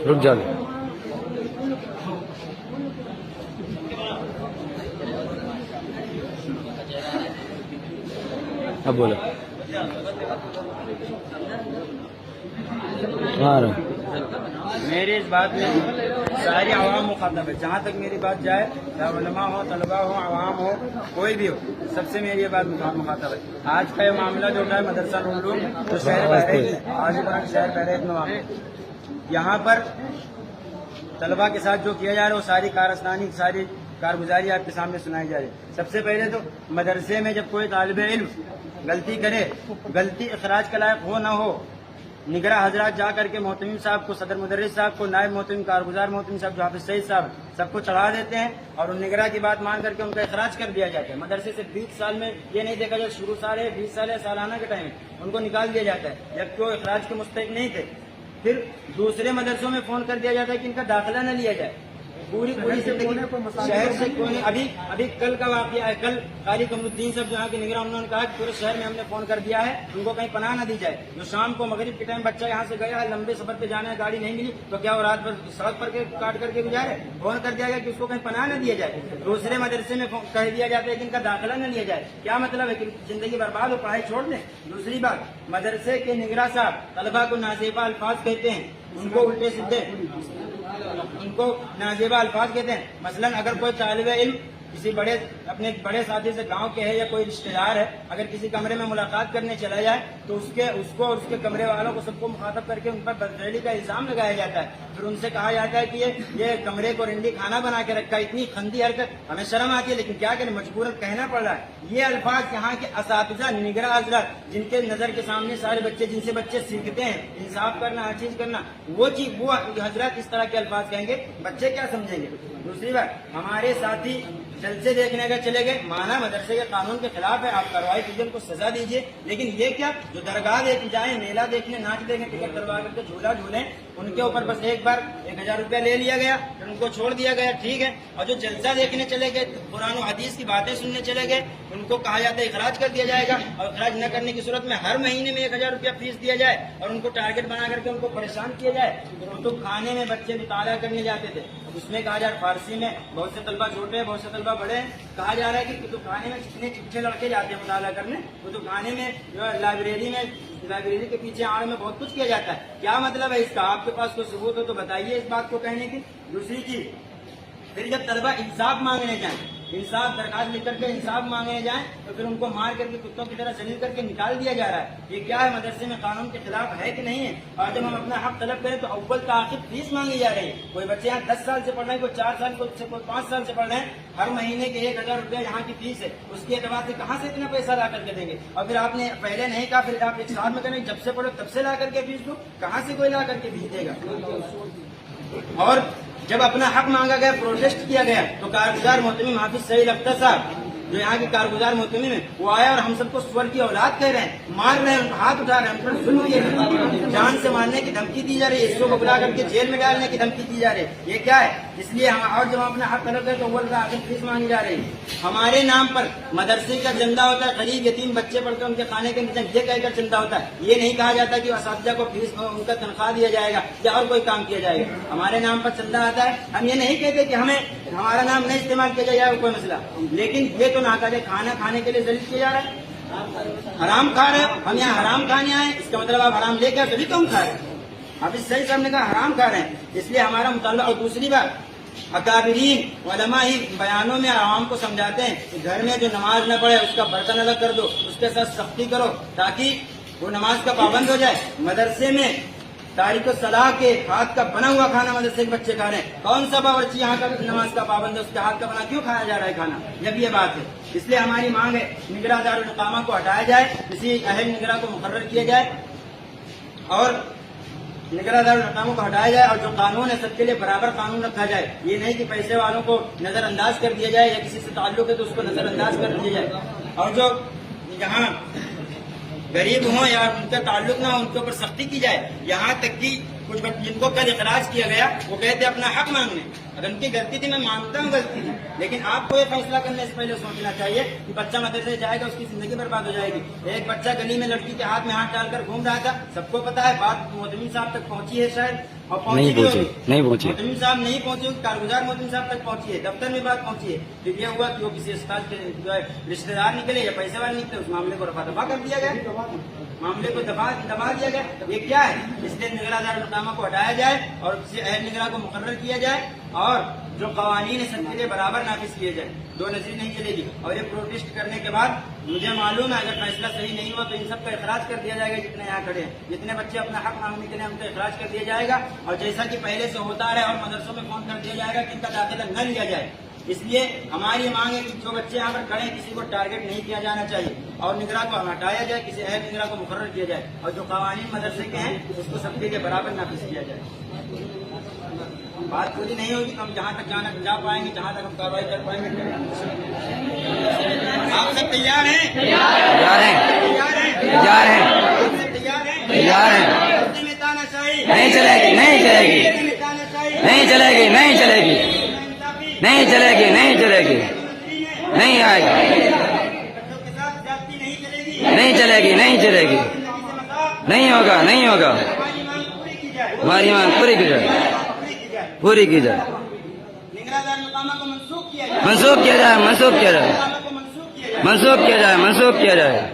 رک جانے اب بولو میری اس بات میں ساری عوام مخاطب ہے. جہاں تک میری بات جائے, چاہے علماء ہو, طلباء ہو, عوام ہو, کوئی بھی ہو, سب سے میری یہ بات مخاطب ہے. آج کا یہ معاملہ جو ہے مدرسہ نور تو شہر بحریت, آج شہر بحریت میں واقع. یہاں پر طلباء کے ساتھ جو کیا جا رہا ہے وہ ساری کارستانی, ساری کارگزاری آپ کے سامنے سنائی جا رہی ہے. سب سے پہلے تو مدرسے میں جب کوئی طالب علم غلطی کرے, غلطی اخراج کے لائق ہو نہ ہو, نگراں حضرات جا کر کے محتمم صاحب کو, صدر مدرس صاحب کو, نائب محتمم, کارگزار محتمم صاحب, جو حافظ سعید صاحب, سب کو چڑھا دیتے ہیں اور ان نگراں کی بات مان کر کے ان کا اخراج کر دیا جاتا ہے. مدرسے سے 20 سال میں یہ نہیں دیکھا جائے شروع سال ہے, 20 سال ہے, سالانہ کے ٹائم ان کو نکال دیا جاتا ہے جبکہ وہ اخراج کے مستحق نہیں تھے. پھر دوسرے مدرسوں میں فون کر دیا جاتا ہے کہ ان کا داخلہ نہ لیا جائے. پوری زندگی شہر سے کوئی ابھی کل کا واقعہ ہے. کل قاری قمر الدین صاحب جہاں کے نگراں, انہوں نے کہا کہ پورے شہر میں ہم نے فون کر دیا ہے ان کو کہیں پناہ نہ دی جائے. جو شام کو مغرب کے ٹائم بچہ یہاں سے گیا ہے, لمبے سفر پہ جانا ہے, گاڑی نہیں ملی تو کیا وہ رات بھر سڑک پر کاٹ کر کے گزارے, فون کر دیا گیا کہ اس کو کہیں پناہ نہ دیا جائے. دوسرے مدرسے میں کہہ دیا جاتا ہے کہ ان کا داخلہ نہ لیا جائے. کیا مطلب ہے کہ زندگی برباد ہو, پڑھائی چھوڑ دیں. دوسری بات, مدرسے کے نگراں صاحب طلبا کو نازیبہ الفاظ کہتے ہیں, ان کو الٹے سیدھے, ان کو نازیبہ الفاظ کہتے ہیں. مثلا اگر کوئی طالب علم کسی اپنے بڑے ساتھی سے گاؤں کے ہے یا کوئی رشتہ دار ہے, اگر کسی کمرے میں ملاقات کرنے چلا جائے تو اس کو اور اس کے کمرے والوں کو سب کو مخاطب کر کے ان پر بدفعلی کا الزام لگایا جاتا ہے. پھر ان سے کہا جاتا ہے کہ یہ کمرے کو رنڈی کھانا بنا کے رکھا ہے. اتنی خندی حرکت, ہمیں شرم آتی ہے لیکن کیا کریں, مجبوراً کہنا پڑ رہا ہے. یہ الفاظ یہاں کے اساتذہ, نگراں حضرات, جن کے نظر کے سامنے سارے بچے, جن سے بچے سیکھتے ہیں انصاف کرنا, ہر چیز کرنا, وہ حضرات اس طرح کے الفاظ کہیں گے, بچے کیا سمجھیں گے. دوسری بات, ہمارے ساتھی جلسے دیکھنے کا چلے گئے, مانا مدرسے کے قانون کے خلاف ہے, آپ کارروائی کیجیے, ان کو سزا دیجیے. لیکن یہ کیا, جو درگاہ دیکھ جائیں, میلہ دیکھنے, ناچ دیکھنے, ٹکٹ کروا کر کے جھولا جھولیں, ان کے اوپر بس ایک بار 1000 روپیہ لے لیا گیا, پھر ان کو چھوڑ دیا گیا, ٹھیک ہے. اور جو جلسہ دیکھنے چلے گئے, قرآن و حدیث کی باتیں سننے چلے گئے, ان کو کہا جاتا ہے اخراج کر دیا جائے گا, اور اخراج نہ کرنے کی صورت میں ہر مہینے میں 1000 روپیہ فیس دیا جائے, اور ان کو ٹارگٹ بنا کر کے ان کو پریشان کیا جائے. کتب خانے میں بچے مطالعہ کرنے جاتے تھے, اس میں کہا جا رہا ہے, فارسی میں بہت سے طلبہ چھوٹے ہیں, بہت سے طلبہ بڑے ہیں, کہا جا رہا ہے کہ کتب خانے میں جتنے چٹھے لڑکے جاتے ہیں مطالعہ کرنے, کتب خانے میں جو ہے لائبریری کے پیچھے آڑ میں بہت کچھ کیا جاتا ہے. کیا مطلب ہے اس کا, آپ کے پاس کوئی ثبوت ہو تو بتائیے اس بات کو کہنے کی. دوسری چیز, پھر جب طلبہ انصاف مانگنے جائیں, انصاف درخواست لکھ کر کے انصاف مانگنے جائیں, تو پھر ان کو مار کر کے کتوں کی طرح ذلیل کر کے نکال دیا جا رہا ہے. یہ کیا ہے, مدرسے میں قانون کے خلاف ہے کہ نہیں ہے. اور جب ہم اپنا حق طلب کریں تو اول تاخیر فیس مانگی جا رہی ہے. کوئی بچے یہاں 10 سال سے پڑھ رہے ہیں, کوئی 4 سال سے, کوئی 5 سال سے پڑھ رہے ہیں, ہر مہینے کے 1000 روپیہ یہاں کی فیس ہے. اس کے اعتبار سے کہاں سے اتنا پیسہ لا کر کے دیں گے. اور پھر آپ نے پہلے نہیں کہا, پھر آپ ایک سال میں کریں, جب سے پڑھو تب سے لا کر کے فیس دو, کہاں سے کوئی لا کر کے فیس دے گا. اور جب اپنا حق مانگا گیا, پروٹیسٹ کیا گیا, تو کارگزار محتمم حافظ سعید اختر صاحب جو یہاں کے کارگزار محتمم ہیں, وہ آیا اور ہم سب کو سور کی اولاد کہہ رہے ہیں, مار رہے ہیں, ان کو ہاتھ اٹھا رہے ہیں, ہم پر ظلم کیے ہیں, جان سے مارنے کی دھمکی دی جا رہی ہے, حصوں کو بلا کر کے جیل میں ڈالنے کی دھمکی دی جا رہی ہے. یہ کیا ہے, اس لیے اور جب ہم اپنا حق طلب کریں تو اول کا آخر فیس مانگی جا رہی ہے. ہمارے نام پر مدرسے کا چندہ ہوتا ہے, غریب یتیم بچے پڑھ کر ان کے کھانے کے انتظام, یہ کہہ کر چندہ ہوتا ہے. یہ نہیں کہا جاتا کہ اساتذہ کو فیس, ان کا تنخواہ دیا جائے گا یا اور کوئی کام کیا جائے گا. ہمارے نام پر چندہ آتا ہے. ہم یہ نہیں کہتے کہ ہمارا نام نہیں استعمال کیا جائے گا, کوئی مسئلہ, لیکن یہ تو نہ کہا جائے کھانا کھانے کے لیے ذلیل کیا جا رہا ہے. حرام کھا رہے ہیں, ہم یہاں حرام کھانے آئے, اس کا مطلب آپ حرام لے کے آئے تبھی تو ہم کھا رہے ہیں. اب اس صحیح صاحب نے کہا حرام کھا رہے ہیں, اس لیے ہمارا مطالبہ. اور دوسری بات, اکابرین علماء ہی بیانوں میں عوام کو سمجھاتے ہیں کہ گھر میں جو نماز نہ پڑھے اس کا برتن الگ کر دو, اس کے ساتھ سختی کرو تاکہ وہ نماز کا پابند ہو جائے. مدرسے میں تاریخ الصلاح کے ہاتھ کا بنا ہوا کھانا مدرسے کے بچے کھا رہے ہیں. کون سا باورچی یہاں کا نماز کا پابند ہے, اس کے ہاتھ کا بنا کیوں کھایا جا رہا ہے کھانا, جب یہ بات ہے. اس لیے ہماری مانگ ہے نگراں دارالاقامہ کو ہٹایا جائے, کسی اہل نگراں کو مقرر کیا جائے, اور نگراں دارالاقامہ کو ہٹایا جائے, اور جو قانون ہے سب کے لیے برابر قانون رکھا جائے. یہ نہیں کہ پیسے والوں کو نظر انداز کر دیا جائے, یا کسی سے تعلق ہے تو اس کو نظر انداز کر دیا جائے. اور جو یہاں غریب ہوں یا ان کا تعلق نہ ہو, ان کے اوپر سختی کی جائے. یہاں تک کہ کچھ جن کو کل اخراج کیا گیا وہ کہتے اپنا حق مانگنے, اگر ان کی غلطی تھی میں مانتا ہوں غلطی تھی، لیکن آپ کو یہ فیصلہ کرنے سے پہلے سوچنا چاہیے کہ بچہ مدرسے جائے گا اس کی زندگی برباد ہو جائے گی. ایک بچہ گلی میں لڑکی کے ہاتھ میں ہاتھ ڈال کر گھوم رہا تھا، سب کو پتا ہے، بات محتمم صاحب تک پہنچی ہے شاید، اور نہیں پہنچی. محتمم صاحب نہیں پہنچے، کارگزار محتمم صاحب تک پہنچی ہے، دفتر میں بات پہنچی ہے. پھر یہ ہوا کہ وہ کسی استاد کے جو ہے رشتے دار نکلے یا پیسے والے نکلے، اس معاملے کو رفع دفع کر دیا گیا، معاملے کو دبا دیا گیا. یہ کیا ہے؟ اس لیے نگراں دارالحکامہ کو ہٹایا جائے اور کسی اہل نگراں کو مقرر کیا جائے اور جو قوانین ہیں سب کے لیے برابر نافذ کیے جائیں. دو نظری نہیں چلے گی. اور یہ پروٹیسٹ کرنے کے بعد مجھے معلوم ہے اگر فیصلہ صحیح نہیں ہوا تو ان سب کا اخراج کر دیا جائے گا. جتنے یہاں کھڑے ہیں، جتنے بچے اپنا حق مانگنے کے لیے ان کا اخراج کر دیا جائے گا. اور جیسا کہ پہلے سے ہوتا رہا اور مدرسوں میں فون کر دیا جائے گا کہ ان کا داخلہ نہ لیا جائے. اس لیے ہماری مانگ ہے کہ جو بچے یہاں پر کھڑے ہیں کسی کو ٹارگٹ نہیں کیا جانا چاہیے اور نگراں کو ہٹایا جائے، کسی اہل نگراں کو مقرر کیا جائے اور جو قوانین مدرسے کے ہیں اس کو سب کے لیے برابر نافذ کیا جائے. بات پوری نہیں ہوگی تو ہم جہاں تک جا پائیں گے، جہاں تک ہم کارروائی کر پائیں گے. آپ سب تیار ہیں؟ تیار ہیں. تیار ہیں. آپ سب تیار ہیں؟ تیار ہیں. میں تانا شاہی نہیں چلے گی. نہیں چلے گی. نہیں چلے گی. نہیں چلے گی. نہیں چلے گی. نہیں چلے گی. نہیں آئے گی. نہیں چلے گی. نہیں چلے گی. نہیں ہوگا. نہیں ہوگا. ہماری مانگ پوری کی جائے. پوری کی جائے. نگراں دارالحکامہ کو منسوخ کیا جائے. منسوخ کیا جائے. منسوخ کیا جائے. منسوخ کیا جائے. منسوخ کیا جائے.